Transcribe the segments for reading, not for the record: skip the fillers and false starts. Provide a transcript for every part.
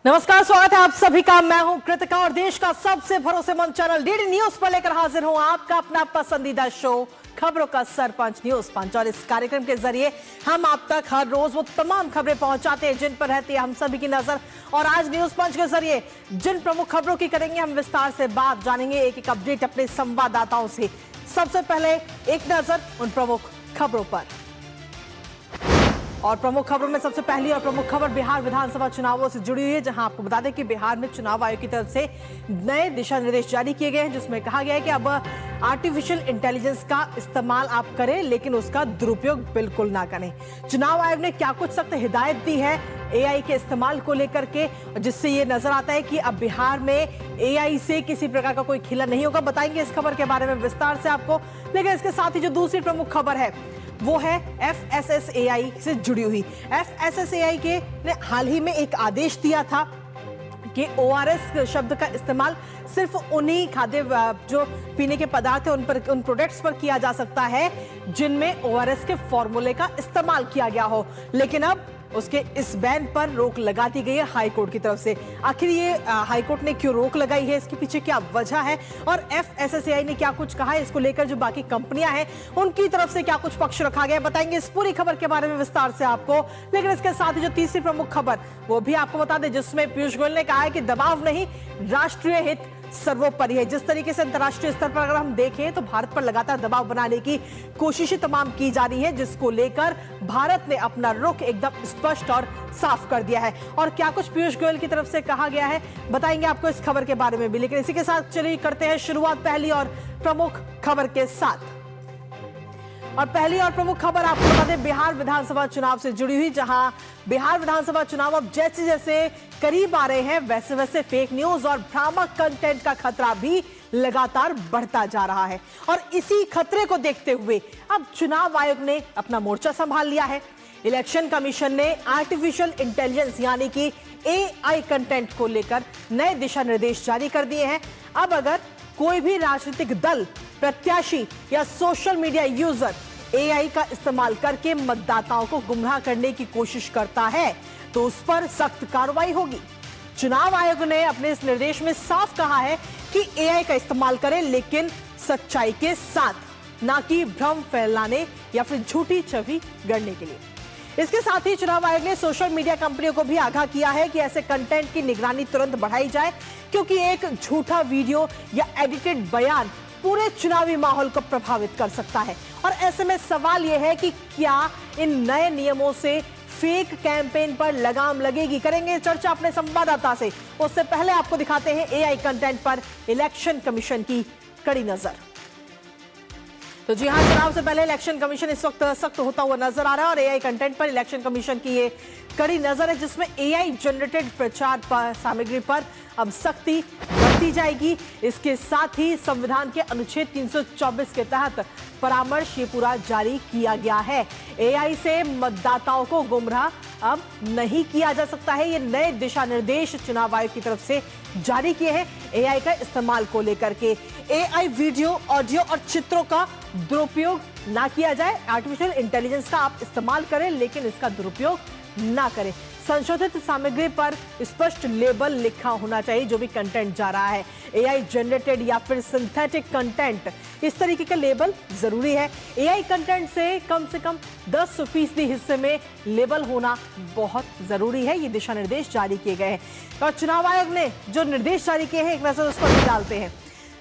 नमस्कार, स्वागत है आप सभी का। मैं हूं कृतिका और देश का सबसे भरोसेमंद चैनल डीडी न्यूज पर लेकर हाजिर हूं आपका अपना पसंदीदा शो खबरों का सरपंच न्यूज पंच। और इस कार्यक्रम के जरिए हम आप तक हर रोज वो तमाम खबरें पहुंचाते हैं जिन पर रहती है हम सभी की नजर। और आज न्यूज पंच के जरिए जिन प्रमुख खबरों की करेंगे हम विस्तार से बात, जानेंगे एक एक अपडेट अपने संवाददाताओं से। सबसे पहले एक नजर उन प्रमुख खबरों पर। और प्रमुख खबरों में सबसे पहली और प्रमुख खबर बिहार विधानसभा चुनावों से जुड़ी हुई है, जहां आपको बता दें कि बिहार में चुनाव आयोग की तरफ से नए दिशा निर्देश जारी किए गए हैं, जिसमें कहा गया है कि अब आर्टिफिशियल इंटेलिजेंस का इस्तेमाल आप करें लेकिन उसका दुरुपयोग बिल्कुल ना करें। चुनाव आयोग ने क्या कुछ सख्त हिदायत दी है एआई के इस्तेमाल को लेकर के, जिससे ये नजर आता है कि अब बिहार में एआई से किसी प्रकार का कोई खिला नहीं होगा। बताएंगे इस खबर के बारे में विस्तार से आपको। लेकिन इसके साथ ही जो दूसरी प्रमुख खबर है वो है FSSAI से जुड़ी हुई। FSSAI के ने हाल ही में एक आदेश दिया था कि ORS शब्द का इस्तेमाल सिर्फ उन्हीं खाद्य जो पीने के पदार्थ हैं उन प्रोडक्ट्स पर किया जा सकता है जिनमें ORS के फॉर्मूले का इस्तेमाल किया गया हो। लेकिन अब उसके इस बैन पर रोक लगा दी गई है हाई कोर्ट की तरफ से। आखिर ये हाई कोर्ट ने क्यों रोक लगाई है, इसके पीछे क्या वजह है और FSSAI ने क्या कुछ कहा है, इसको लेकर जो बाकी कंपनियां हैं उनकी तरफ से क्या कुछ पक्ष रखा गया है, बताएंगे इस पूरी खबर के बारे में विस्तार से आपको। लेकिन इसके साथ ही जो तीसरी प्रमुख खबर वो भी आपको बता दें, जिसमें पीयूष गोयल ने कहा है कि दबाव नहीं, राष्ट्रीय हित सर्वोपरि है। जिस तरीके से अंतर्राष्ट्रीय स्तर पर अगर हम देखें तो भारत पर लगातार दबाव बनाने की कोशिशें तमाम की जा रही है, जिसको लेकर भारत ने अपना रुख एकदम स्पष्ट और साफ कर दिया है। और क्या कुछ पीयूष गोयल की तरफ से कहा गया है बताएंगे आपको इस खबर के बारे में भी। लेकिन इसी के साथ चलिए करते हैं शुरुआत पहली और प्रमुख खबर के साथ। और पहली और प्रमुख खबर आपको बता दें बिहार विधानसभा चुनाव से जुड़ी हुई, जहां बिहार विधानसभा चुनाव अब जैसे जैसे करीब आ रहे हैं वैसे वैसे फेक न्यूज और भ्रामक कंटेंट का खतरा भी लगातार बढ़ता जा रहा है। और इसी खतरे को देखते हुए अब चुनाव आयोग ने अपना मोर्चा संभाल लिया है। इलेक्शन कमीशन ने आर्टिफिशियल इंटेलिजेंस यानी कि AI कंटेंट को लेकर नए दिशा निर्देश जारी कर दिए हैं। अब अगर कोई भी राजनीतिक दल, प्रत्याशी या सोशल मीडिया यूजर AI का इस्तेमाल करके मतदाताओं को गुमराह करने की कोशिश करता है तो उस पर सख्त कार्रवाई होगी। चुनाव आयोग ने अपने इस निर्देश में साफ कहा है कि AI का इस्तेमाल करें लेकिन सच्चाई के साथ, ना कि भ्रम फैलाने या फिर झूठी छवि गढ़ने के लिए। इसके साथ ही चुनाव आयोग ने सोशल मीडिया कंपनियों को भी आगाह किया है कि ऐसे कंटेंट की निगरानी तुरंत बढ़ाई जाए, क्योंकि एक झूठा वीडियो या एडिटेड बयान पूरे चुनावी माहौल को प्रभावित कर सकता है। और ऐसे में सवाल यह है कि क्या इन नए नियमों से फेक कैंपेन पर लगाम लगेगी? करेंगे चर्चा अपने संवाददाता से। उससे पहले आपको दिखाते हैं AI कंटेंट पर इलेक्शन कमीशन की कड़ी नजर। तो जी हां, चुनाव से पहले इलेक्शन कमीशन इस वक्त सख्त होता हुआ नजर आ रहा है और AI कंटेंट पर इलेक्शन कमीशन की ये कड़ी नजर है, जिसमें AI जनरेटेड प्रचार सामग्री पर अब सख्ती बढ़ती जाएगी। इसके साथ ही संविधान के अनुच्छेद 324 के तहत परामर्श ये पूरा जारी किया गया है। AI से मतदाताओं को गुमराह अब नहीं किया जा सकता है। ये नए दिशा निर्देश चुनाव आयोग की तरफ से जारी किए हैं AI का इस्तेमाल को लेकर के। AI वीडियो, ऑडियो और चित्रों का दुरुपयोग ना किया जाए। आर्टिफिशियल इंटेलिजेंस का आप इस्तेमाल करें लेकिन इसका दुरुपयोग ना करें। संशोधित सामग्री पर स्पष्ट लेबल लिखा होना चाहिए जो भी कंटेंट जा रहा है। AI जनरेटेड या फिर सिंथेटिक कंटेंट, इस तरीके का लेबल जरूरी है। AI कंटेंट से कम 10% हिस्से में लेबल होना बहुत जरूरी है। ये दिशा निर्देश जारी किए गए हैं और चुनाव आयोग ने जो निर्देश जारी किए हैं एक नजर उस पर भी डालते हैं।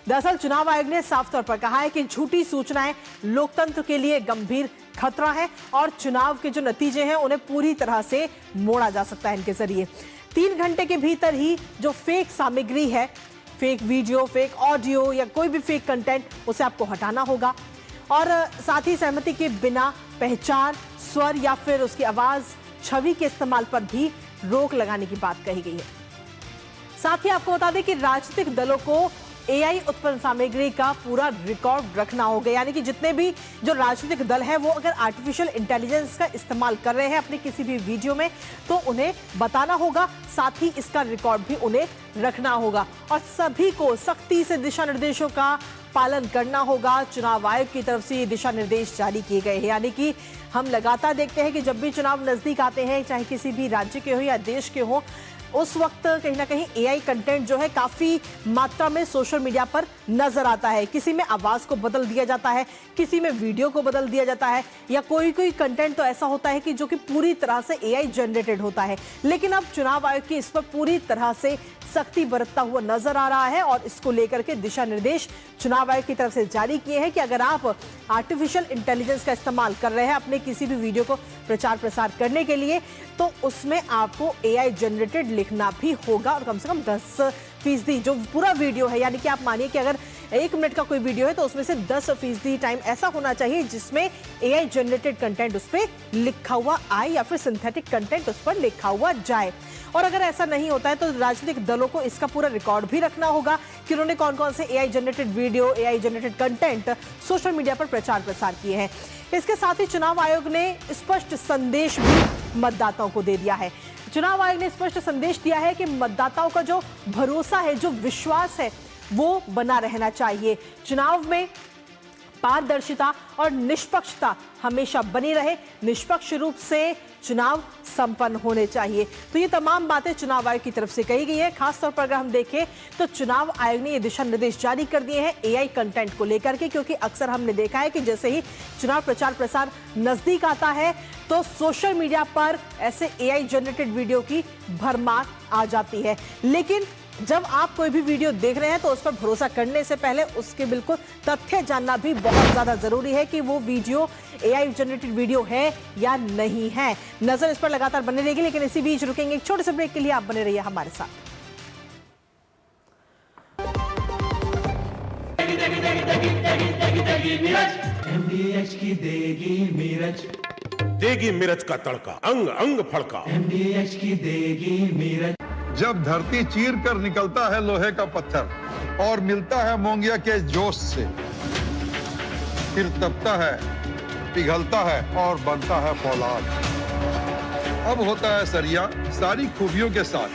दरअसल चुनाव आयोग ने साफ तौर पर कहा है कि झूठी सूचनाएं लोकतंत्र के लिए गंभीर खतरा है और चुनाव के जो नतीजे हैं उन्हें पूरी तरह से मोड़ा जा सकता है इनके जरिए। 3 घंटे के भीतर ही जो फेक सामग्री है, फेक वीडियो, फेक ऑडियो या कोई भी फेक कंटेंट, उसे आपको हटाना होगा। और साथ ही सहमति के बिना पहचान, स्वर या फिर उसकी आवाज, छवि के इस्तेमाल पर भी रोक लगाने की बात कही गई है। साथ ही आपको बता दें कि राजनीतिक दलों को AI उत्पन्न सामग्री का पूरा रिकॉर्ड रखना होगा, यानी कि जितने भी जो राजनीतिक दल है वो अगर आर्टिफिशियल इंटेलिजेंस का इस्तेमाल कर रहे हैं अपने किसी भी वीडियो में तो उन्हें बताना होगा, साथ ही इसका रिकॉर्ड भी उन्हें रखना होगा और सभी को सख्ती से दिशा निर्देशों का पालन करना होगा। चुनाव आयोग की तरफ से ये दिशा निर्देश जारी किए गए हैं, यानी कि हम लगातार देखते हैं कि जब भी चुनाव नजदीक आते हैं, चाहे किसी भी राज्य के हो या देश के हो, उस वक्त कहीं ना कहीं एआई कंटेंट जो है काफी मात्रा में सोशल मीडिया पर नजर आता है। किसी में आवाज को बदल दिया जाता है, किसी में वीडियो को बदल दिया जाता है, या कोई कंटेंट तो ऐसा होता है कि जो कि पूरी तरह से एआई जनरेटेड होता है। लेकिन अब चुनाव आयोग की इस पर पूरी तरह से सख्ती बरतता हुआ नजर आ रहा है और इसको लेकर के दिशा निर्देश चुनाव आयोग की तरफ से जारी किए हैं कि अगर आप आर्टिफिशियल इंटेलिजेंस का इस्तेमाल कर रहे हैं अपने किसी भी वीडियो को प्रचार प्रसार करने के लिए, तो उसमें आपको एआई जनरेटेड लिखना भी होगा और कम से कम 10% जो पूरा वीडियो है, यानी कि आप मानिए कि अगर 1 मिनट का कोई वीडियो है तो उसमें से 10% टाइम ऐसा होना चाहिए जिसमें एआई जनरेटेड कंटेंट उस पर लिखा हुआ आए या फिर सिंथेटिक कंटेंट उस पर लिखा हुआ जाए। और अगर ऐसा नहीं होता है तो राजनीतिक दलों को इसका पूरा रिकॉर्ड भी रखना होगा कि उन्होंने कौन कौन से AI generated video, AI generated content social media पर प्रचार प्रसार किए हैं। इसके साथ ही चुनाव आयोग ने स्पष्ट संदेश भी मतदाताओं को दे दिया है। चुनाव आयोग ने स्पष्ट संदेश दिया है कि मतदाताओं का जो भरोसा है, जो विश्वास है, वो बना रहना चाहिए। चुनाव में पारदर्शिता और निष्पक्षता हमेशा बनी रहे, निष्पक्ष रूप से चुनाव संपन्न होने चाहिए। तो ये तमाम बातें चुनाव आयोग की तरफ से कही गई है। खासतौर पर अगर हम देखें तो चुनाव आयोग ने ये दिशा निर्देश जारी कर दिए हैं एआई कंटेंट को लेकर के, क्योंकि अक्सर हमने देखा है कि जैसे ही चुनाव प्रचार प्रसार नजदीक आता है तो सोशल मीडिया पर ऐसे एआई जनरेटेड वीडियो की भरमार आ जाती है। लेकिन जब आप कोई भी वीडियो देख रहे हैं तो उस पर भरोसा करने से पहले उसके बिल्कुल तथ्य जानना भी बहुत ज्यादा जरूरी है कि वो वीडियो एआई जनरेटेड वीडियो है या नहीं है। नजर इस पर लगातार बने रहेगी, लेकिन इसी बीच रुकेंगे एक छोटे से ब्रेक के लिए। आप बने रहिए हमारे साथ। MDH की देगी मिर्च का तड़का, अंग अंग फड़का। MDH की देगी मिर्च। जब धरती चीर कर निकलता है लोहे का पत्थर और मिलता है मोंगिया के जोश से, फिर तपता है, पिघलता है और बनता है फौलाद। अब होता है सरिया सारी खूबियों के साथ।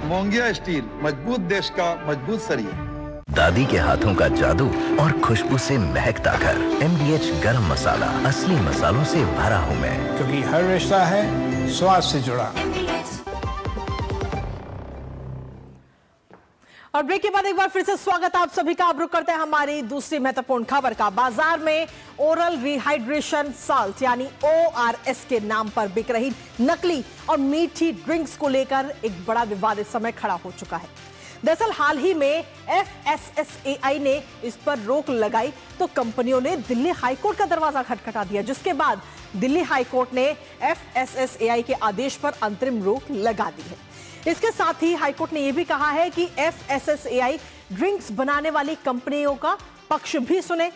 मोंगिया स्टील, मजबूत देश का मजबूत सरिया। दादी के हाथों का जादू और खुशबू से महकता घर। MDH गरम मसाला, असली मसालों से भरा हूँ मैं, क्योंकि हर रिश्ता है स्वाद से जुड़ा। और ब्रेक के बाद एक बार फिर से स्वागत आप सभी का। अब रुक करते हैं हमारी दूसरी महत्वपूर्ण खबर का। बाजार में ओरल रिहाइड्रेशन साल्ट यानी ORS के नाम पर बिक रही नकली और मीठी ड्रिंक्स को लेकर एक बड़ा विवाद इस समय खड़ा हो चुका है। दरअसल हाल ही में FSSAI ने इस पर रोक लगाई तो कंपनियों ने दिल्ली हाईकोर्ट का दरवाजा खटखटा दिया, जिसके बाद दिल्ली हाईकोर्ट ने FSSAI के आदेश पर अंतरिम रोक लगा दी है। इसके साथ ही हाईकोर्ट ने यह भी कहा है कि FSSAI ड्रिंक्स बनाने वाली कंपनियों का पक्ष भी सुने।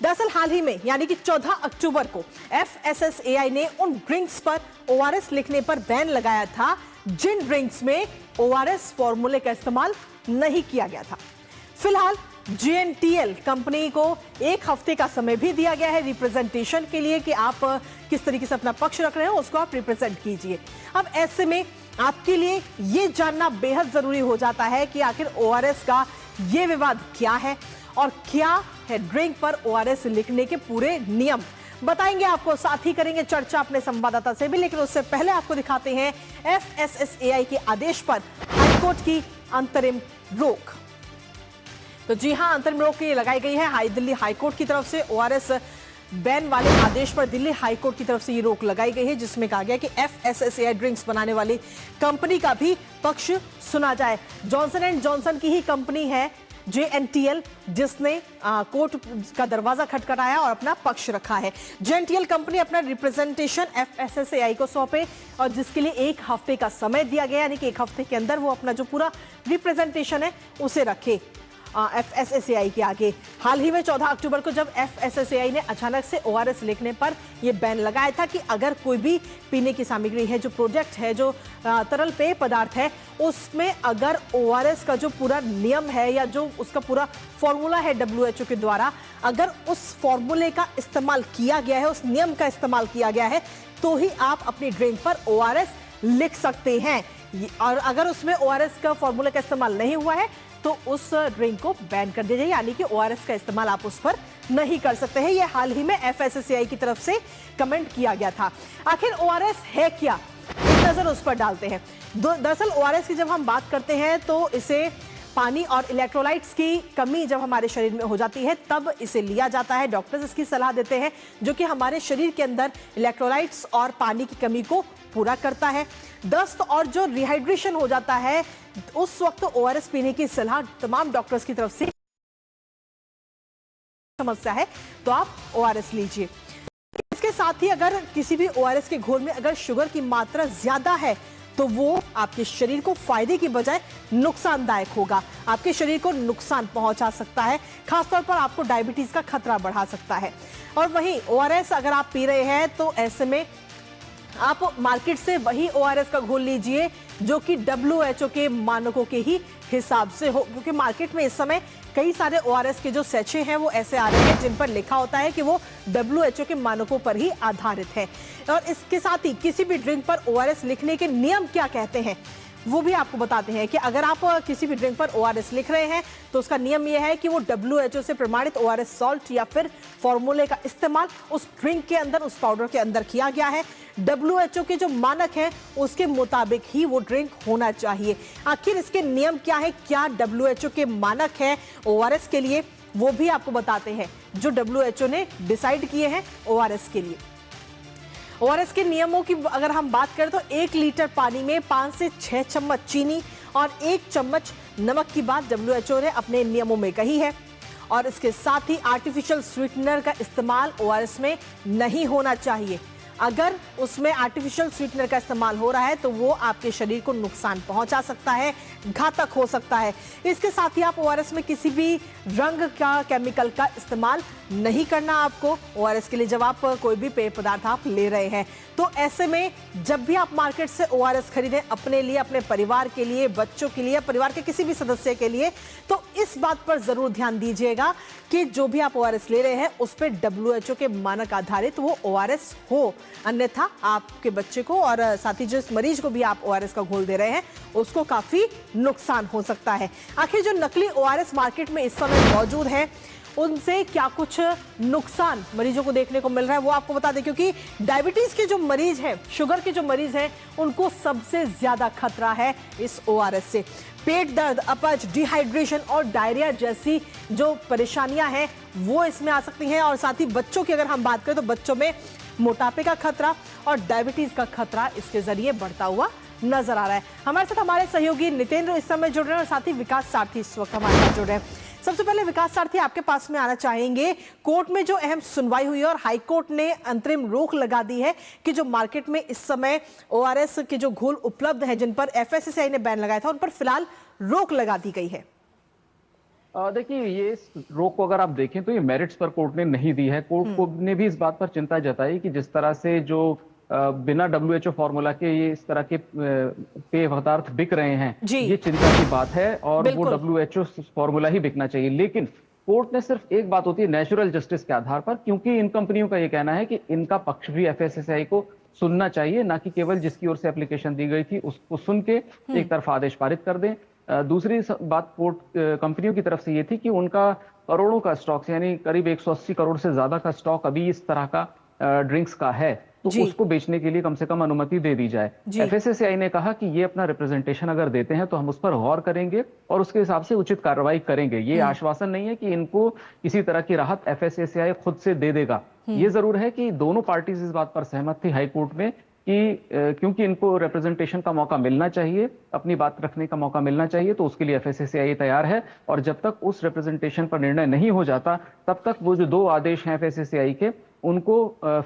दरअसल हाल ही में यानी कि 14 अक्टूबर को FSSAI ने उन ड्रिंक्स पर ORS लिखने पर बैन लगाया था जिन ड्रिंक्स में ORS फॉर्मूले का इस्तेमाल नहीं किया गया था। फिलहाल GNTL कंपनी को 1 हफ्ते का समय भी दिया गया है रिप्रेजेंटेशन के लिए कि आप किस तरीके से अपना पक्ष रख रहे हो उसको आप रिप्रेजेंट कीजिए। अब ऐसे में आपके लिए ये जानना बेहद जरूरी हो जाता है कि आखिर ORS का ये विवाद क्या है और क्या है ड्रिंक पर ORS लिखने के पूरे नियम। बताएंगे आपको, साथ ही करेंगे चर्चा अपने संवाददाता से भी, लेकिन उससे पहले आपको दिखाते हैं FSSAI के आदेश पर हाईकोर्ट की अंतरिम रोक। तो जी हां, अंतरिम रोक लगाई गई है दिल्ली हाईकोर्ट की तरफ से। ORS बैन वाले आदेश पर दिल्ली हाईकोर्ट की तरफ से ये रोक लगाई गई है, जिसमें कहा गया कि FSSAI ड्रिंक्स बनाने वाली कंपनी का भी पक्ष सुना जाए। जॉनसन एंड जॉनसन की ही कंपनी है JNTL, जिसने कोर्ट का दरवाजा खटखटाया और अपना पक्ष रखा है। JNTL कंपनी अपना रिप्रेजेंटेशन FSSAI को सौंपे और जिसके लिए 1 हफ्ते का समय दिया गया, यानी कि 1 हफ्ते के अंदर वो अपना जो पूरा रिप्रेजेंटेशन है उसे रखे FSSAI के आगे। हाल ही में 14 अक्टूबर को जब FSSAI ने अचानक से ORS लिखने पर यह बैन लगाया था कि अगर कोई भी पीने की सामग्री है, जो प्रोडक्ट है, जो तरल पेय पदार्थ है, उसमें अगर ORS का जो पूरा नियम है या जो उसका पूरा फॉर्मूला है WHO के द्वारा, अगर उस फॉर्मूले का इस्तेमाल किया गया है, उस नियम का इस्तेमाल किया गया है, तो ही आप अपनी ड्रिंक पर ORS लिख सकते हैं। और अगर उसमें ORS का फॉर्मूला का इस्तेमाल नहीं हुआ है तो उस ड्रिंक को बैन कर दिया जाए, यानी कि ORS का इस्तेमाल आप उस पर नहीं कर सकते हैं। यह हाल ही में FSSAI की तरफ से कमेंट किया गया था। आखिर ORS है क्या? एक नजर उस पर डालते हैं। दरअसल ओआरएस की जब हम बात करते हैं तो इसे पानी और इलेक्ट्रोलाइट्स की कमी जब हमारे शरीर में हो जाती है तब इसे लिया जाता है। डॉक्टर्स इसकी सलाह देते हैं, जो कि हमारे शरीर के अंदर इलेक्ट्रोलाइट्स और पानी की कमी को पूरा करता है। दस्त और जो रिहाइड्रेशन हो जाता है उस वक्त ओआरएस पीने की सलाह तमाम डॉक्टर्स की तरफ से। समस्या है तो आप ओआरएस लीजिए। इसके साथ ही अगर किसी भी ओआरएस के घोल में अगर शुगर की मात्रा ज्यादा है तो वो आपके शरीर को फायदे की बजाय नुकसानदायक होगा, आपके शरीर को नुकसान पहुंचा सकता है, खासतौर पर आपको डायबिटीज का खतरा बढ़ा सकता है। और वहीं ओआरएस अगर आप पी रहे हैं तो ऐसे में आप मार्केट से वही ओआरएस का घोल लीजिए जो कि WHO के मानकों के ही हिसाब से हो, क्योंकि मार्केट में इस समय कई सारे ओआरएस के जो सैचे हैं वो ऐसे आ रहे हैं जिन पर लिखा होता है कि वो WHO के मानकों पर ही आधारित है। और इसके साथ ही किसी भी ड्रिंक पर ओआरएस लिखने के नियम क्या कहते हैं वो भी आपको बताते हैं कि अगर आप किसी भी ड्रिंक पर ओआरएस लिख रहे हैं तो उसका नियम यह है कि वो WHO से प्रमाणित ओआरएस सॉल्ट या फिर फॉर्मूले का इस्तेमाल उस ड्रिंक के अंदर, उस पाउडर के अंदर किया गया है। WHO के जो मानक हैं उसके मुताबिक ही वो ड्रिंक होना चाहिए। आखिर इसके नियम क्या है, क्या WHO के मानक है ओआरएस के लिए, वो भी आपको बताते हैं जो WHO ने डिसाइड किए हैं ओआरएस के लिए। ओआरएस के नियमों की अगर हम बात करें तो 1 लीटर पानी में 5 से 6 चम्मच चीनी और 1 चम्मच नमक की बात WHO ने अपने नियमों में कही है। और इसके साथ ही आर्टिफिशियल स्वीटनर का इस्तेमाल ओआरएस में नहीं होना चाहिए। अगर उसमें आर्टिफिशियल स्वीटनर का इस्तेमाल हो रहा है तो वो आपके शरीर को नुकसान पहुंचा सकता है, घातक हो सकता है। इसके साथ ही आप ओआरएस में किसी भी रंग का, केमिकल का इस्तेमाल नहीं करना आपको ओआरएस के लिए, जब आप कोई भी पेय पदार्थ आप ले रहे हैं। तो ऐसे में जब भी आप मार्केट से ओआरएस खरीदें अपने लिए, अपने परिवार के लिए, बच्चों के लिए, परिवार के किसी भी सदस्य के लिए, तो इस बात पर जरूर ध्यान दीजिएगा कि जो भी आप ओआरएस ले रहे हैं उस पर WHO के मानक आधारित वो ओआरएस हो, अन्यथा आपके बच्चे को और साथ ही जिस मरीज को भी आप ओआरएस का घोल दे रहे हैं उसको काफी नुकसान हो सकता है। आखिर जो नकली ओआरएस मार्केट में इस समय मौजूद है उनसे क्या कुछ नुकसान मरीजों को देखने को मिल रहा है वो आपको बता दें, क्योंकि डायबिटीज के जो मरीज हैं, शुगर के जो मरीज हैं, उनको सबसे ज्यादा खतरा है इस ओआरएस से। पेट दर्द, अपच, डिहाइड्रेशन और डायरिया जैसी जो परेशानियां हैं वो इसमें आ सकती हैं। और साथ ही बच्चों की अगर हम बात करें तो बच्चों में मोटापे का खतरा और डायबिटीज का खतरा इसके जरिए बढ़ता हुआ नजर आ रहा है। हमारे साथ हमारे सहयोगी नितेंद्र इस समय जुड़ रहे हैं और साथ ही विकास सारथी इस वक्त हमारे साथ जुड़ रहे हैं। सबसे पहले विकास सारथी आपके पास में आना चाहेंगे। कोर्ट में जो अहम सुनवाई हुई और हाई कोर्ट ने अंतरिम रोक लगा दी है कि जो मार्केट में इस समय ओआरएस के जो घोल उपलब्ध हैं जिन पर FSSAI ने बैन लगाया था उन पर फिलहाल रोक लगा दी गई है। देखिए, ये रोक को अगर आप देखें तो ये मेरिट्स पर कोर्ट ने नहीं दी है। कोर्ट को ने भी इस बात पर चिंता जताई कि जिस तरह से जो बिना WHO फॉर्मूला के ये इस तरह के पेय पदार्थ बिक रहे हैं, ये चिंता की बात है और वो WHO फॉर्मूला ही बिकना चाहिए। लेकिन कोर्ट ने सिर्फ एक बात होती है नेचुरल जस्टिस के आधार पर, क्योंकि इन कंपनियों का ये कहना है कि इनका पक्ष भी FSSAI को सुनना चाहिए, ना कि केवल जिसकी ओर से एप्लीकेशन दी गई थी उसको सुन के एक तरफा आदेश पारित कर दें। दूसरी बात कोर्ट कंपनियों की तरफ से ये थी कि उनका करोड़ों का स्टॉक, यानी करीब 180 करोड़ से ज्यादा का स्टॉक अभी इस तरह का ड्रिंक्स का है, तो उसको बेचने के लिए कम से कम अनुमति दे दी जाए। FSSAI ने कहा कि ये अपना रिप्रेजेंटेशन अगर देते हैं तो हम उस पर गौर करेंगे और उसके हिसाब से उचित कार्रवाई करेंगे। ये आश्वासन नहीं है कि इनको किसी तरह की राहत FSSAI खुद से दे देगा। ये जरूर है कि दोनों पार्टीज इस बात पर सहमत थी हाई कोर्ट में कि क्योंकि इनको रिप्रेजेंटेशन का मौका मिलना चाहिए, अपनी बात रखने का मौका मिलना चाहिए, तो उसके लिए FSSAI तैयार है। और जब तक उस रिप्रेजेंटेशन पर निर्णय नहीं हो जाता तब तक वो जो 2 आदेश हैं FSSAI के उनको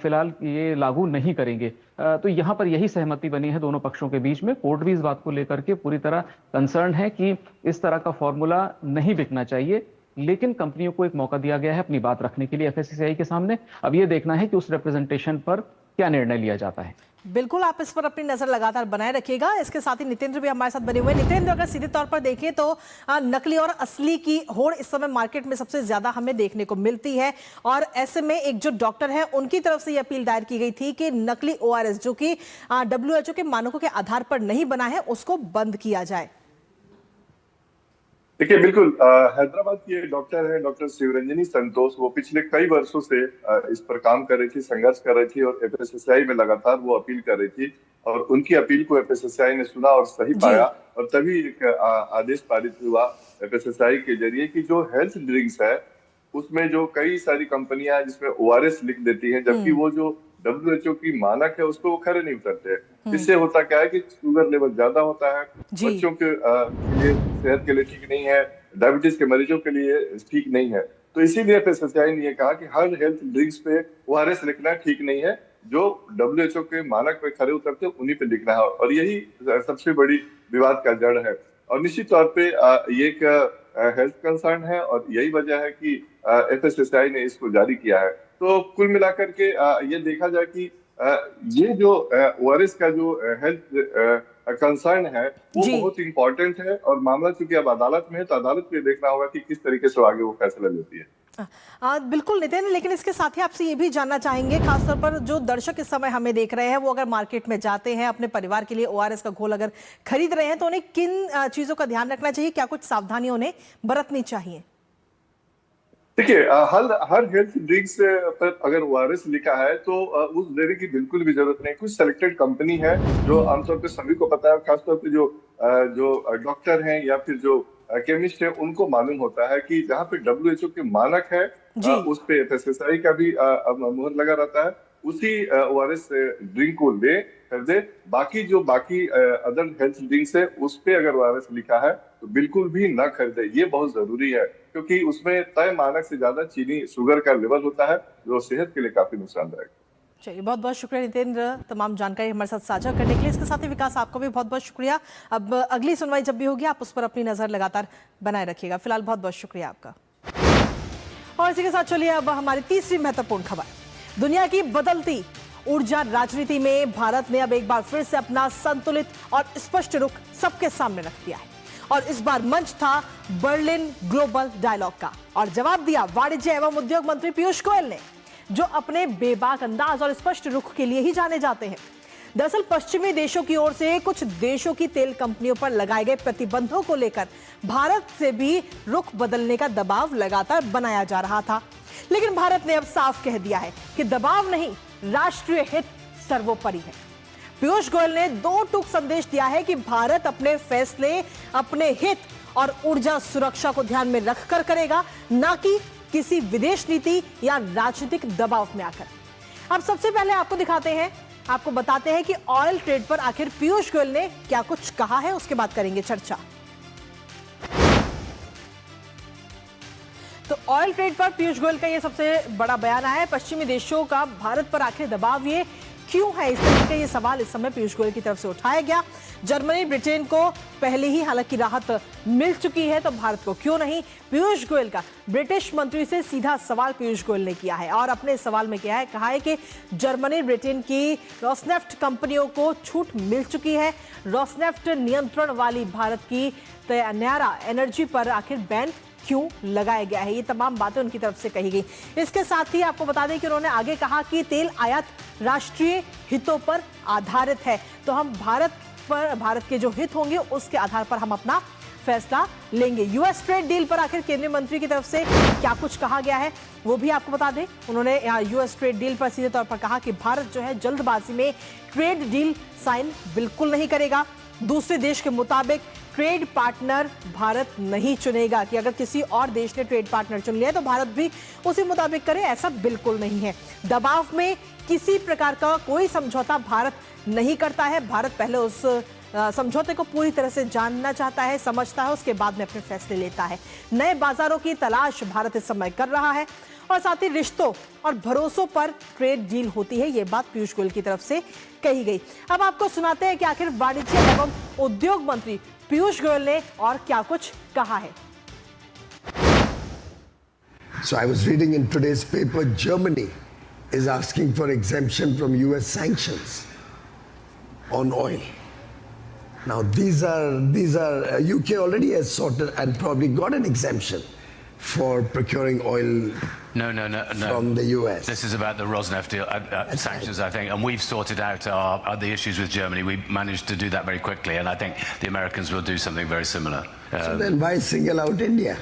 फिलहाल ये लागू नहीं करेंगे। तो यहाँ पर यही सहमति बनी है दोनों पक्षों के बीच में। कोर्ट भी इस बात को लेकर के पूरी तरह कंसर्न है कि इस तरह का फॉर्मूला नहीं बिकना चाहिए, लेकिन कंपनियों को एक मौका दिया गया है अपनी बात रखने के लिए FSSAI के सामने। अब ये देखना है कि उस रिप्रेजेंटेशन पर क्या निर्णय लिया जाता है। बिल्कुल, आप इस पर अपनी नजर लगातार बनाए रखिएगा। इसके साथ ही नितेंद्र भी हमारे साथ बने हुए हैं। नितेंद्र, अगर सीधे तौर पर देखें तो नकली और असली की होड़ इस समय मार्केट में सबसे ज्यादा हमें देखने को मिलती है और ऐसे में एक जो डॉक्टर है उनकी तरफ से यह अपील दायर की गई थी कि नकली ORS जो कि WHO के मानकों के आधार पर नहीं बना है उसको बंद किया जाए। देखिए बिल्कुल हैदराबाद की डॉक्टर है डॉक्टर शिवरंजनी संतोष। वो पिछले कई वर्षों से इस पर काम कर रही थी, संघर्ष कर रही थी और एफएसएसआई में लगातार वो अपील कर रही थी और उनकी अपील को एफएसएसआई ने सुना और सही पाया और तभी एक आदेश पारित हुआ एफएसएसआई के जरिए कि जो हेल्थ ड्रिंक्स है उसमें जो कई सारी कंपनियां हैं जिसमें ओआरएस लिख देती हैं, जबकि वो जो WHO की मानक है उसको वो खरे नहीं उतरते। इससे होता क्या है कि शुगर लेवल ज्यादा होता है, बच्चों के लिए सेहत के लिए ठीक नहीं है, डायबिटीज के मरीजों के लिए ठीक नहीं है। तो इसीलिए एफएसएसआई ने ये कहा कि हर हेल्थ ड्रिंक्स पे ओआरएस लिखना ठीक नहीं है, जो WHO के मानक पे खरे उतरते उन्हीं पे लिखना है और यही सबसे बड़ी विवाद का जड़ है। और निश्चित तौर पे ये एक हेल्थ कंसर्न है और यही वजह है कि एफएसएसआई ने इसको जारी किया है। तो कुल मिलाकर के ये देखा जाए कि ये जो ओआरएस का जो हेल्थ कंसर्न है वो बहुत इंपॉर्टेंट है और मामला चूंकि अब अदालत में है तो अदालत को देखना होगा कि किस तरीके से आगे वो फैसला लेती है। बिल्कुल नितिन, लेकिन इसके साथ ही आपसे ये भी जानना चाहेंगे, खासतौर पर जो दर्शक इस समय हमें देख रहे हैं वो अगर मार्केट में जाते हैं अपने परिवार के लिए ओआरएस का घोल अगर खरीद रहे हैं तो उन्हें किन चीजों का ध्यान रखना चाहिए, क्या कुछ सावधानियां उन्हें बरतनी चाहिए? देखिए हर हेल्थ ड्रिंक्स पर अगर ओआरएस लिखा है तो उस लेने की बिल्कुल भी जरूरत नहीं। कुछ सेलेक्टेड कंपनी है जो आमतौर पर सभी को पता है, खासतौर पे जो डॉक्टर हैं या फिर जो केमिस्ट है उनको मालूम होता है कि जहाँ पे WHO के मानक है उस पे एफएसएसआई का भी मुहर लगा रहता है, उसी ओआरएस ड्रिंक को ले खरीदे। बाकी अदर हेल्थ ड्रिंक्स है उस पे अगर ओआरएस लिखा है तो बिल्कुल भी ना खरीदे। ये बहुत जरूरी है क्योंकि उसमें तय मानक से ज्यादा चीनी शुगर का लेवल होता है जो सेहत के लिए काफी नुकसानदायक। चलिए, बहुत बहुत शुक्रिया नितेंद्र तमाम जानकारी हमारे साथ साझा करने के लिए। इसके साथ ही विकास आपको भी बहुत बहुत शुक्रिया। अब अगली सुनवाई जब भी होगी आप उस पर अपनी नजर लगातार बनाए रखिएगा। फिलहाल बहुत बहुत शुक्रिया आपका। और इसी के साथ चलिए अब हमारी तीसरी महत्वपूर्ण खबर, दुनिया की बदलती ऊर्जा राजनीति में भारत ने अब एक बार फिर से अपना संतुलित और स्पष्ट रुख सबके सामने रख दिया है और इस बार मंच था बर्लिन ग्लोबल डायलॉग का और जवाब दिया वाणिज्य एवं उद्योग मंत्री पीयूष गोयल ने, जो अपने बेबाक अंदाज और स्पष्ट रुख के लिए ही जाने जाते हैं। दरअसल पश्चिमी देशों की ओर से कुछ देशों की तेल कंपनियों पर लगाए गए प्रतिबंधों को लेकर भारत से भी रुख बदलने का दबाव लगातार बनाया जा रहा था, लेकिन भारत ने अब साफ कह दिया है कि दबाव नहीं, राष्ट्रीय हित सर्वोपरि है। पीयूष गोयल ने दो टूक संदेश दिया है कि भारत अपने फैसले अपने हित और ऊर्जा सुरक्षा को ध्यान में रखकर करेगा, ना कि किसी विदेश नीति या राजनीतिक दबाव में आकर। अब सबसे पहले आपको दिखाते हैं, आपको बताते हैं कि ऑयल ट्रेड पर आखिर पीयूष गोयल ने क्या कुछ कहा है, उसके बाद करेंगे चर्चा। तो ऑयल ट्रेड पर पीयूष गोयल का यह सबसे बड़ा बयान आया है। पश्चिमी देशों का भारत पर आखिर दबाव ये क्यों है, इस तरह का ये सवाल इस समय पीयूष गोयल की तरफ से उठाया गया। जर्मनी ब्रिटेन को पहले ही हालांकि राहत मिल चुकी है, तो भारत को क्यों नहीं। पीयूष गोयल का ब्रिटिश मंत्री से सीधा सवाल पीयूष गोयल ने किया है और अपने सवाल में कहा है कि जर्मनी ब्रिटेन की रोसनेफ्ट कंपनियों को छूट मिल चुकी है। रोसनेफ्ट नियंत्रण वाली भारत की तैयारा एनर्जी पर आखिर बैन क्यों लगाया गया है, ये तमाम बातें उनकी तरफ से कही गई। इसके साथ ही आपको बता दें कि उन्होंने आगे कहा कि तेल आयात राष्ट्रीय हितों पर आधारित है, तो हम भारत के जो हित होंगे उसके आधार पर हम अपना फैसला लेंगे। यूएस ट्रेड डील पर आखिर केंद्रीय मंत्री की तरफ से क्या कुछ कहा गया है वो भी आपको बता दें। उन्होंने यूएस ट्रेड डील पर सीधे तौर पर कहा कि भारत जो है जल्दबाजी में ट्रेड डील साइन बिल्कुल नहीं करेगा। दूसरे देश के मुताबिक ट्रेड पार्टनर भारत नहीं चुनेगा कि अगर किसी और देश ने ट्रेड पार्टनर चुन लिया तो भारत भी उसी मुताबिक करे, ऐसा बिल्कुल नहीं है। दबाव में किसी प्रकार का कोई समझौता भारत नहीं करता है। भारत पहले उस समझौते को पूरी तरह से जानना चाहता है, समझता है, उसके बाद में अपने फैसले लेता है। नए बाजारों की तलाश भारत इस समय कर रहा है और साथ ही रिश्तों और भरोसों पर ट्रेड डील होती है, ये बात पीयूष गोयल की तरफ से कही गई। अब आपको सुनाते हैं कि आखिर वाणिज्य एवं उद्योग मंत्री पीयूष गोयल ने और क्या कुछ कहा है। So I was reading in today's paper, Germany is asking for exemption from US sanctions on oil. Now these are UK already has sorted and probably got an exemption for procuring oil. No. From the US. This is about the Rosneft deal, sanctions, I think, and we've sorted out the issues with Germany. We managed to do that very quickly, and I think the Americans will do something very similar. So then why single out India?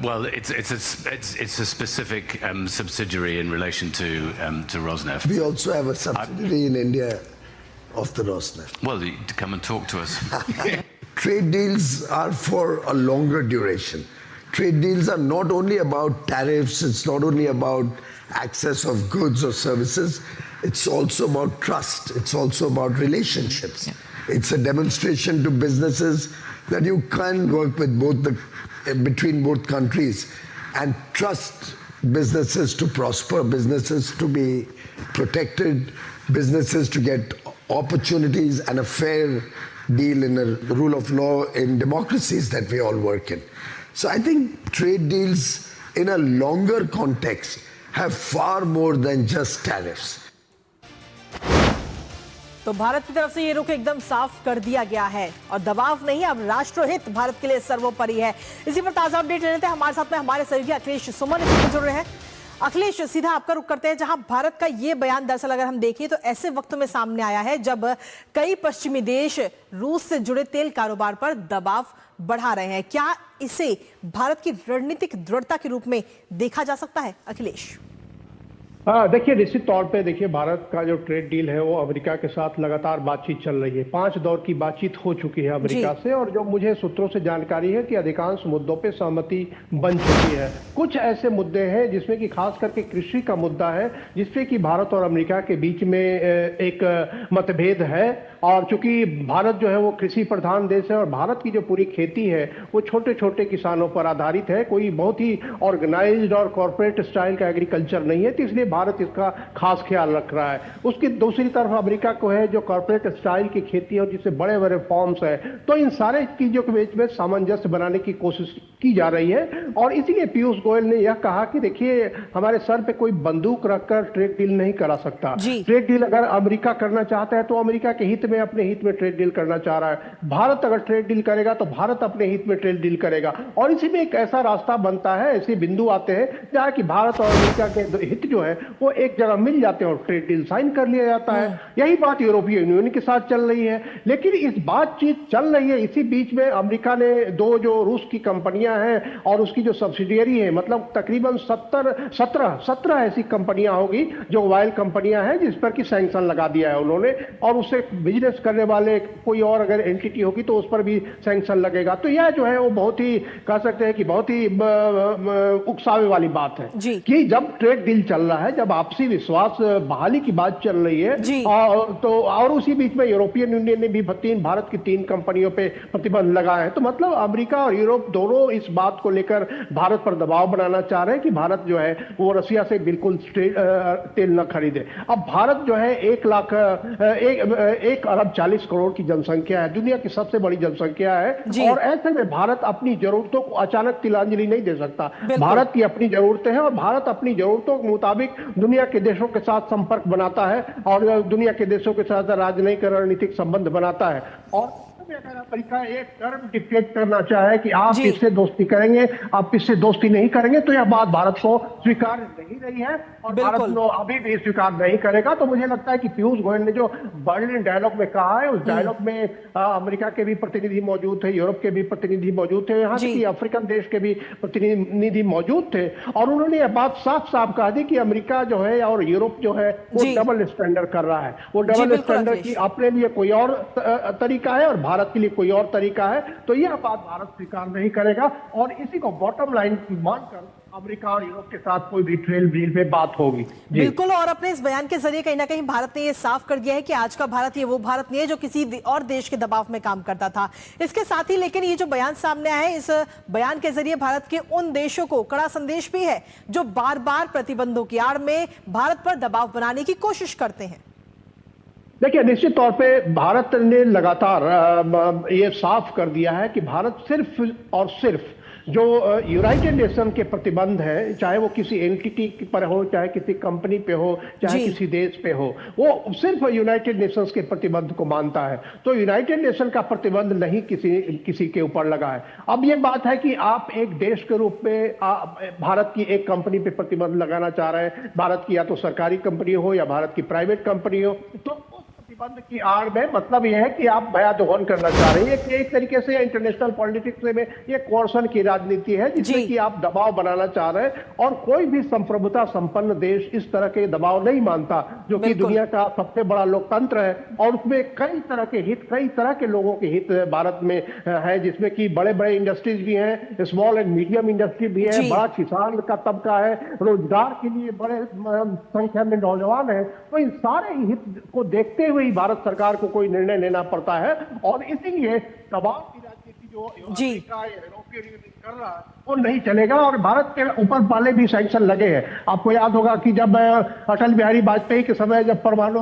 Well, it's a specific subsidiary in relation to Rosneft. We also have a subsidiary in India of the Rosneft. Well, come and talk to us. Trade deals are for a longer duration. Trade deals are not only about tariffs, it's not only about access of goods or services, it's also about trust, it's also about relationships. Yeah. It's a demonstration to businesses that you can work with between both countries and trust businesses to prosper, businesses to be protected, businesses to get opportunities and a fair deal in the rule of law in democracies that we all work in. So I think trade deals in a longer context have far more than just tariffs. तो भारत की तरफ से ये रुख एकदम साफ कर दिया गया है और दबाव नहीं, अब राष्ट्रहित भारत के लिए सर्वोपरि है। इसी पर ताजा अपडेट लेते हैं। हमारे साथ में हमारे सहयोगी अखिलेश सुमन जुड़ रहे हैं। अखिलेश, सीधा आपका रुख करते हैं, जहां भारत का ये बयान दरअसल अगर हम देखें तो ऐसे वक्त में सामने आया है जब कई पश्चिमी देश रूस से जुड़े तेल कारोबार पर दबाव बढ़ा रहे हैं। क्या इसे भारत की रणनीतिक दृढ़ता के रूप में देखा जा सकता है अखिलेश? देखिए, निश्चित तौर पे देखिए, भारत का जो ट्रेड डील है वो अमेरिका के साथ लगातार बातचीत चल रही है। 5 दौर की बातचीत हो चुकी है अमेरिका से, और जो मुझे सूत्रों से जानकारी है कि अधिकांश मुद्दों पे सहमति बन चुकी है। कुछ ऐसे मुद्दे हैं जिसमें कि खास करके कृषि का मुद्दा है, जिसपे कि भारत और अमेरिका के बीच में एक मतभेद है। और चूंकि भारत जो है वो कृषि प्रधान देश है और भारत की जो पूरी खेती है वो छोटे छोटे किसानों पर आधारित है, कोई बहुत ही ऑर्गेनाइज्ड और कॉर्पोरेट स्टाइल का एग्रीकल्चर नहीं है, तो इसलिए भारत इसका खास ख्याल रख रहा है। उसकी दूसरी तरफ अमेरिका को है जो कॉर्पोरेट स्टाइल की खेती है और जिससे बड़े बड़े फॉर्म्स है। तो इन सारे चीजों के बीच में सामंजस्य बनाने की कोशिश की जा रही है, और इसीलिए पीयूष गोयल ने यह कहा कि देखिए, हमारे सर पे कोई बंदूक रखकर ट्रेड डील नहीं करा सकता। ट्रेड डील अगर अमेरिका करना चाहता है तो अमेरिका के हित में, अपने हित में ट्रेड डील करना चाह रहा है। भारत अगर ट्रेड डील करेगा तो भारत अपने हित में ट्रेड डील करेगा, और इसी में एक ऐसा रास्ता बनता है, ऐसे बिंदु आते हैं जहां कि भारत और अमेरिका के हित जो है वो एक जगह मिल जाते हैं और ट्रेड डील साइन कर लिया जाता है। यही बात यूरोपीय यूनियन के साथ चल रही है। लेकिन इस बातचीत चल रही है, इसी बीच में अमेरिका ने 2 जो रूस की कंपनियां हैं और उसकी जो सब्सिडियरी है, मतलब तकरीबन 17 ऐसी कंपनियां होगी जो ऑयल कंपनियां हैं जिस पर कि सैंक्शन लगा दिया है उन्होंने, और उससे बिजनेस करने वाले कोई और अगर एंटिटी होगी तो उस पर भी सैंक्शन लगेगा। तो यह जो है वो बहुत ही कह सकते हैं कि बहुत ही उकसावे वाली बात है कि जब ट्रेड डील चल रहा है, जब आपसी विश्वास बहाली की बात चल रही है, और उसी बीच में यूरोपियन यूनियन ने भी भारत की 3 कंपनियों पे प्रतिबंध लगाया है। तो मतलब अमेरिका और यूरोप दोनों इस बात को लेकर भारत पर दबाव बनाना चाह रहे हैं कि भारत जो है वो रसिया से बिल्कुल तेल न खरीदे। अब भारत जो है 1 अरब 40 करोड़ की जनसंख्या है, दुनिया की सबसे बड़ी जनसंख्या है, और ऐसे में भारत अपनी जरूरतों को अचानक तिलांजलि नहीं दे सकता। भारत की अपनी जरूरतें हैं और भारत अपनी जरूरतों के मुताबिक दुनिया के देशों के साथ संपर्क बनाता है और दुनिया के देशों के साथ राजनयिक रणनीतिक संबंध बनाता है। और अगर अमेरिका एक टर्म डिक्टेट करना चाहे कि आप इससे दोस्ती करेंगे, आप इससे दोस्ती नहीं करेंगे, तो यह बात भारत को स्वीकार नहीं रही है और भारत अभी भी स्वीकार नहीं करेगा। तो मुझे लगता है कि पीयूष गोयल ने जो बर्लिन डायलॉग में कहा है, उस डायलॉग में अमेरिका के भी प्रतिनिधि मौजूद थे, यूरोप के भी प्रतिनिधि मौजूद थे, यहाँ तक कि अफ्रीकन देश के भी प्रतिनिधि मौजूद थे, और उन्होंने यह बात साफ साफ कहा थी कि अमेरिका जो है और यूरोप जो है वो डबल स्टैंडर्ड कर रहा है। वो डबल स्टैंडर्ड की अपने लिए कोई और तरीका है और भारत के लिए कोई और तरीका है, तो यह बात भारत स्वीकार नहीं करेगा, और इसी को बॉटम लाइन मानकर अमेरिका और यूरोप के साथ कोई भी ट्रेड डील पे बात होगी। बिल्कुल, और अपने इस बयान के जरिए कहीं ना कहीं भारत ने यह साफ कर दिया है कि आज का भारत ये वो भारत नहीं है जो किसी और देश के दबाव में काम करता था। इसके साथ ही लेकिन ये जो बयान सामने आया है, इस बयान के जरिए भारत के उन देशों को कड़ा संदेश भी है जो बार बार प्रतिबंधों की आड़ में भारत पर दबाव बनाने की कोशिश करते हैं। देखिए, निश्चित तौर पे भारत ने लगातार ये साफ कर दिया है कि भारत सिर्फ और सिर्फ जो यूनाइटेड नेशन के प्रतिबंध है, चाहे वो किसी एंटिटी पर हो, चाहे किसी कंपनी पे हो, चाहे किसी देश पे हो, वो सिर्फ यूनाइटेड नेशंस के प्रतिबंध को मानता है। तो यूनाइटेड नेशन का प्रतिबंध नहीं किसी के ऊपर लगा है। अब ये बात है कि आप एक देश के रूप में भारत की एक कंपनी पे प्रतिबंध लगाना चाह रहे हैं, भारत की या तो सरकारी कंपनी हो या भारत की प्राइवेट कंपनी हो, तो संबंध की आड़ में मतलब यह है कि आप भया दोहन करना चाह रहे हैं। एक तरीके से इंटरनेशनल पॉलिटिक्स में ये कोर्सन की राजनीति है जिसमें कि आप दबाव बनाना चाह रहे हैं, और कोई भी संप्रभुता संपन्न देश इस तरह के दबाव नहीं मानता, जो कि दुनिया का सबसे बड़ा लोकतंत्र है, और उसमें कई तरह के हित, कई तरह के लोगों के हित भारत में है, जिसमें कि बड़े बड़े इंडस्ट्रीज भी हैं, स्मॉल एंड मीडियम इंडस्ट्री भी है, बड़ा किसान का तबका है, रोजगार के लिए बड़े संख्या में नौजवान है। तो इन सारे हित को देखते हुए ही भारत सरकार को कोई निर्णय लेना पड़ता है, और इसीलिए दबाव की राजनीति जो अमेरिका कर रहा है वो नहीं चलेगा। और भारत के ऊपर पहले भी सैंक्शन लगे हैं। आपको याद होगा कि जब अटल बिहारी वाजपेयी के समय जब परमाणु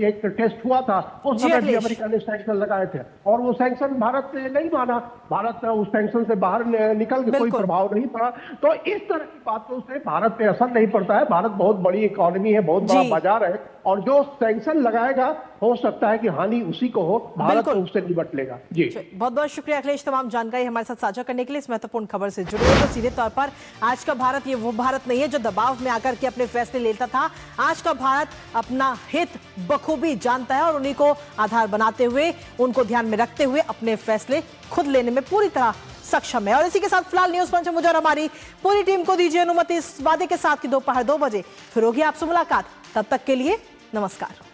एक टेस्ट हुआ था, उस समय भी अमेरिका ने सैंक्शन लगाए थे, और वो सैंक्शन भारत ने नहीं माना। भारत उस सैंक्शन से बाहर निकल के कोई प्रभाव नहीं पड़ा। तो इस तरह की बातों से भारत पे असर नहीं पड़ता है। भारत बहुत बड़ी इकोनॉमी है, बहुत बड़ा बाजार है, और जो सैंक्शन लगाएगा हो सकता है कि हानि उसी को हो, भारत तो उससे निपट लेगा। जी बहुत बहुत शुक्रिया अखिलेश, तमाम जानकारी हमारे साथ साझा करने के लिए। इस महत्वपूर्ण खबर से जुड़े हो तो सीधे तौर पर आज का भारत ये वो भारत नहीं है जो दबाव में आकर के अपने फैसले लेता था। आज का भारत अपना हित बखूबी जानता है और उन्हीं को आधार बनाते हुए, उनको ध्यान में रखते हुए अपने फैसले खुद लेने में पूरी तरह सक्षम है। और इसी के साथ फिलहाल न्यूज पंच मुझे और हमारी पूरी टीम को दीजिए अनुमति इस वादे के साथ कि दोपहर 2 बजे फिर होगी आपसे मुलाकात। तब तक के लिए नमस्कार।